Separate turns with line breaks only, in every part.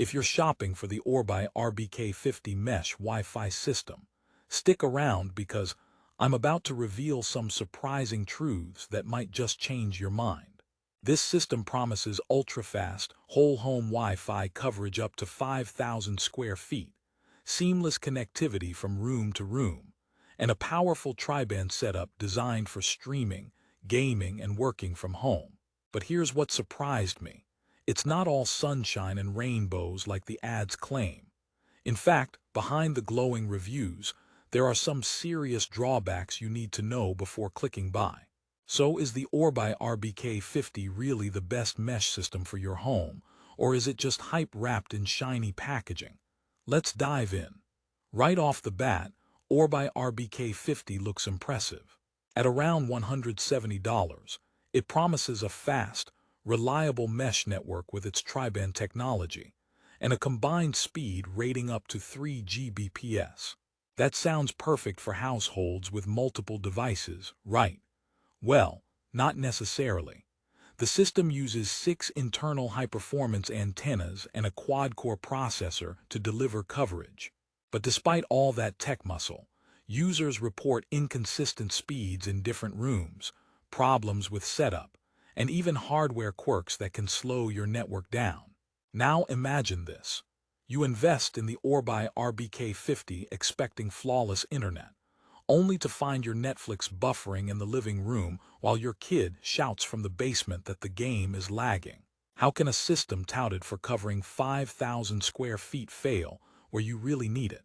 If you're shopping for the Orbi RBK50 mesh Wi-Fi system, stick around because I'm about to reveal some surprising truths that might just change your mind. This system promises ultra-fast, whole-home Wi-Fi coverage up to 5,000 square feet, seamless connectivity from room to room, and a powerful tri-band setup designed for streaming, gaming, and working from home. But here's what surprised me. It's not all sunshine and rainbows like the ads claim. In fact, behind the glowing reviews, there are some serious drawbacks you need to know before clicking buy. So is the Orbi RBK50 really the best mesh system for your home, or is it just hype wrapped in shiny packaging? Let's dive in. Right off the bat, Orbi RBK50 looks impressive. At around $170, it promises a fast, reliable mesh network with its tri-band technology, and a combined speed rating up to 3 Gbps. That sounds perfect for households with multiple devices, right? Well, not necessarily. The system uses 6 internal high-performance antennas and a quad-core processor to deliver coverage. But despite all that tech muscle, users report inconsistent speeds in different rooms, problems with setup, and even hardware quirks that can slow your network down. Now imagine this. You invest in the Orbi RBK50 expecting flawless internet, only to find your Netflix buffering in the living room while your kid shouts from the basement that the game is lagging. How can a system touted for covering 5,000 square feet fail where you really need it?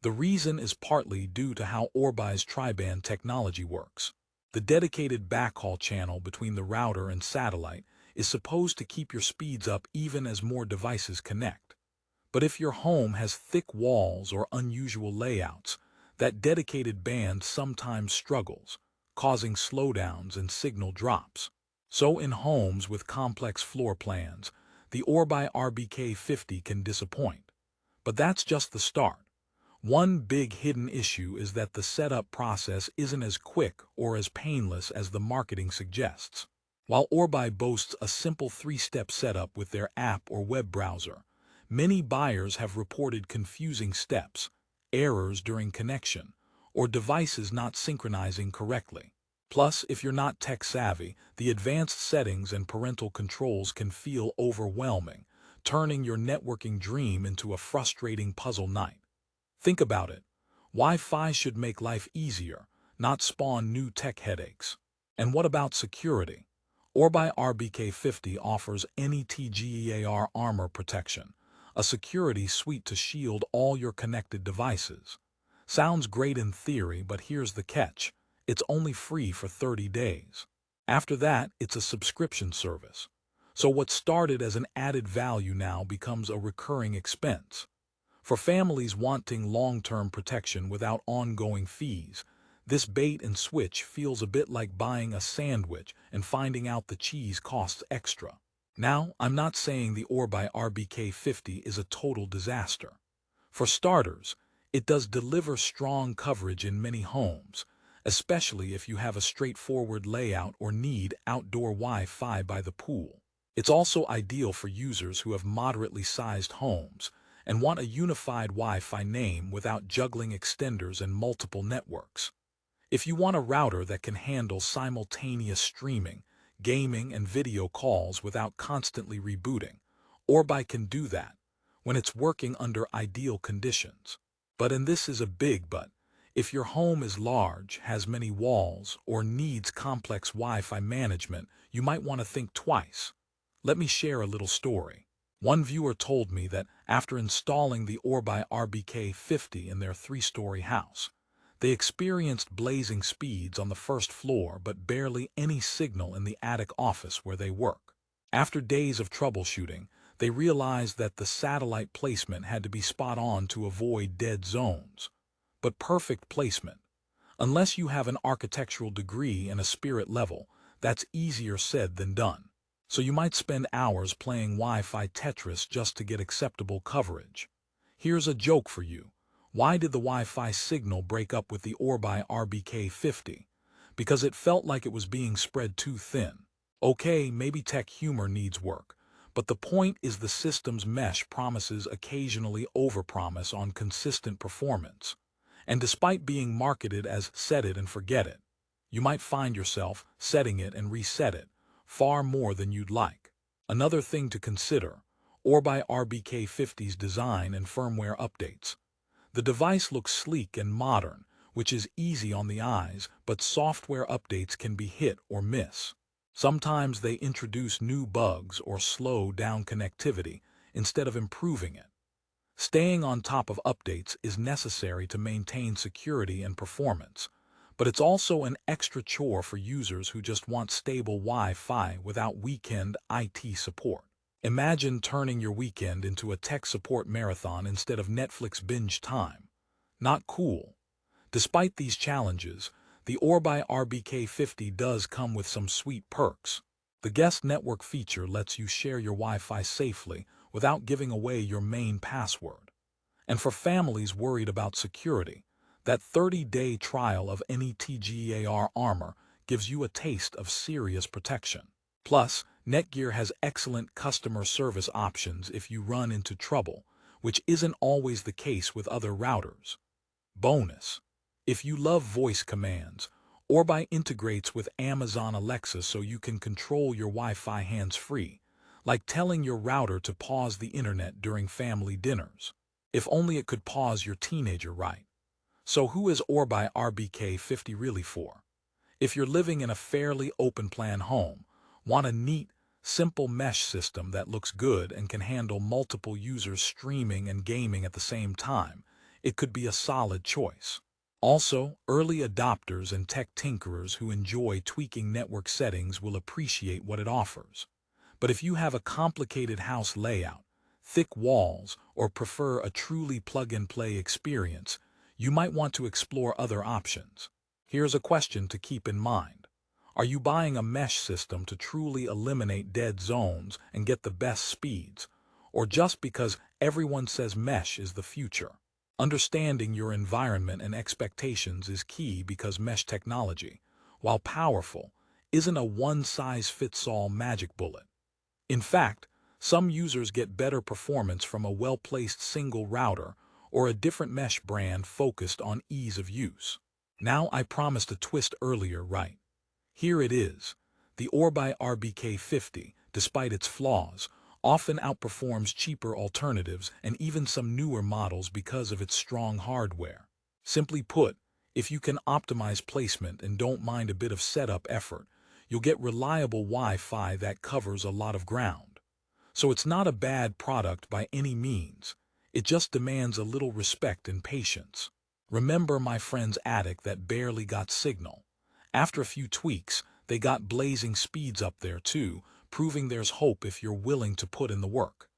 The reason is partly due to how Orbi's tri-band technology works. The dedicated backhaul channel between the router and satellite is supposed to keep your speeds up even as more devices connect. But if your home has thick walls or unusual layouts, that dedicated band sometimes struggles, causing slowdowns and signal drops. So in homes with complex floor plans, the Orbi RBK50 can disappoint. But that's just the start. One big hidden issue is that the setup process isn't as quick or as painless as the marketing suggests. While Orbi boasts a simple 3-step setup with their app or web browser, many buyers have reported confusing steps, errors during connection, or devices not synchronizing correctly. Plus, if you're not tech-savvy, the advanced settings and parental controls can feel overwhelming, turning your networking dream into a frustrating puzzle night. Think about it. Wi-Fi should make life easier, not spawn new tech headaches. And what about security? Orbi RBK50 offers NETGEAR Armor Protection, a security suite to shield all your connected devices. Sounds great in theory, but here's the catch. It's only free for 30 days. After that, it's a subscription service. So what started as an added value now becomes a recurring expense. For families wanting long-term protection without ongoing fees, this bait and switch feels a bit like buying a sandwich and finding out the cheese costs extra. Now, I'm not saying the Orbi RBK50 is a total disaster. For starters, it does deliver strong coverage in many homes, especially if you have a straightforward layout or need outdoor Wi-Fi by the pool. It's also ideal for users who have moderately sized homes and want a unified Wi-Fi name without juggling extenders and multiple networks. If you want a router that can handle simultaneous streaming, gaming, and video calls without constantly rebooting, Orbi can do that when it's working under ideal conditions. But, and this is a big but, if your home is large, has many walls, or needs complex Wi-Fi management, you might want to think twice. Let me share a little story. One viewer told me that after installing the Orbi RBK50 in their 3-story house, they experienced blazing speeds on the first floor but barely any signal in the attic office where they work. After days of troubleshooting, they realized that the satellite placement had to be spot on to avoid dead zones. But perfect placement. Unless you have an architectural degree and a spirit level, that's easier said than done. So you might spend hours playing Wi-Fi Tetris just to get acceptable coverage. Here's a joke for you. Why did the Wi-Fi signal break up with the Orbi RBK50? Because it felt like it was being spread too thin. Okay, maybe tech humor needs work, But the point is the system's mesh promises occasionally overpromise on consistent performance. And despite being marketed as set it and forget it, you might find yourself setting it and reset it far more than you'd like. Another thing to consider, Orbi RBK50's design and firmware updates. The device looks sleek and modern, which is easy on the eyes, but software updates can be hit or miss. Sometimes they introduce new bugs or slow down connectivity instead of improving it. Staying on top of updates is necessary to maintain security and performance, but it's also an extra chore for users who just want stable Wi-Fi without weekend IT support. Imagine turning your weekend into a tech support marathon instead of Netflix binge time. Not cool. Despite these challenges, the Orbi RBK50 does come with some sweet perks. The guest network feature lets you share your Wi-Fi safely without giving away your main password. And for families worried about security, that 30-day trial of NETGEAR Armor gives you a taste of serious protection. Plus, Netgear has excellent customer service options if you run into trouble, which isn't always the case with other routers. Bonus: if you love voice commands, Orbi integrates with Amazon Alexa so you can control your Wi-Fi hands-free, like telling your router to pause the internet during family dinners. If only it could pause your teenager right. So who is Orbi RBK50 really for? If you're living in a fairly open-plan home, want a neat, simple mesh system that looks good and can handle multiple users streaming and gaming at the same time, it could be a solid choice. Also, early adopters and tech tinkerers who enjoy tweaking network settings will appreciate what it offers. But if you have a complicated house layout, thick walls, or prefer a truly plug-and-play experience, you might want to explore other options. Here's a question to keep in mind. Are you buying a mesh system to truly eliminate dead zones and get the best speeds, or just because everyone says mesh is the future? Understanding your environment and expectations is key because mesh technology, while powerful, isn't a one-size-fits-all magic bullet. In fact, some users get better performance from a well-placed single router or a different mesh brand focused on ease of use. Now, I promised a twist earlier, right? Here it is. The Orbi RBK50, despite its flaws, often outperforms cheaper alternatives and even some newer models because of its strong hardware. Simply put, if you can optimize placement and don't mind a bit of setup effort, you'll get reliable Wi-Fi that covers a lot of ground. So it's not a bad product by any means. It just demands a little respect and patience. Remember my friend's attic that barely got signal. After a few tweaks, they got blazing speeds up there too, proving there's hope if you're willing to put in the work.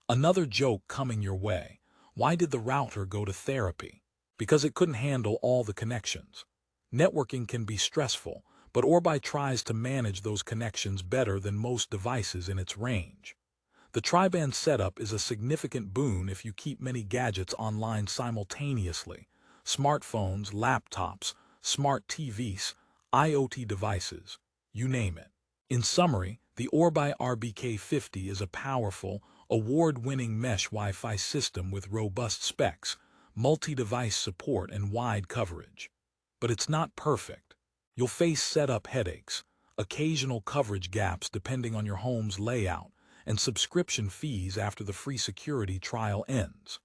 Another joke coming your way. Why did the router go to therapy? Because it couldn't handle all the connections. Networking can be stressful, but Orbi tries to manage those connections better than most devices in its range. The tri-band setup is a significant boon if you keep many gadgets online simultaneously: smartphones, laptops, smart TVs, IoT devices, you name it. In summary, the Orbi RBK50 is a powerful, award-winning mesh Wi-Fi system with robust specs, multi-device support, and wide coverage. But it's not perfect. You'll face setup headaches, occasional coverage gaps depending on your home's layout, and subscription fees after the free security trial ends.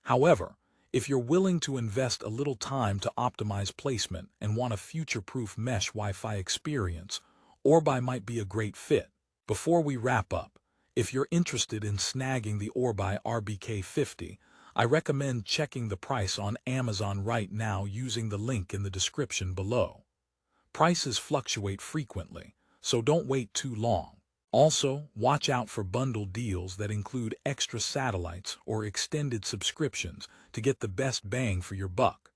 However, if you're willing to invest a little time to optimize placement and want a future-proof mesh Wi-Fi experience, Orbi might be a great fit. Before we wrap up, if you're interested in snagging the Orbi RBK50, I recommend checking the price on Amazon right now using the link in the description below. Prices fluctuate frequently, so don't wait too long. Also, watch out for bundle deals that include extra satellites or extended subscriptions to get the best bang for your buck.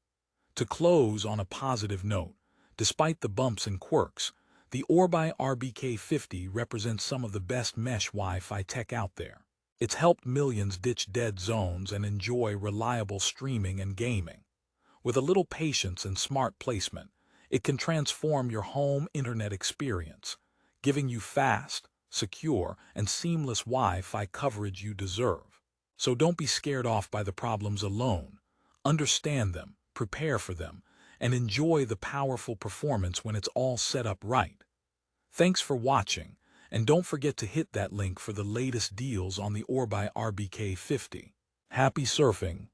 To close on a positive note, despite the bumps and quirks, the Orbi RBK50 represents some of the best mesh Wi-Fi tech out there. It's helped millions ditch dead zones and enjoy reliable streaming and gaming. With a little patience and smart placement, it can transform your home internet experience, giving you fast, secure, and seamless Wi-Fi coverage you deserve. So don't be scared off by the problems alone. Understand them, prepare for them, and enjoy the powerful performance when it's all set up right. Thanks for watching, and don't forget to hit that link for the latest deals on the Orbi RBK50. Happy surfing!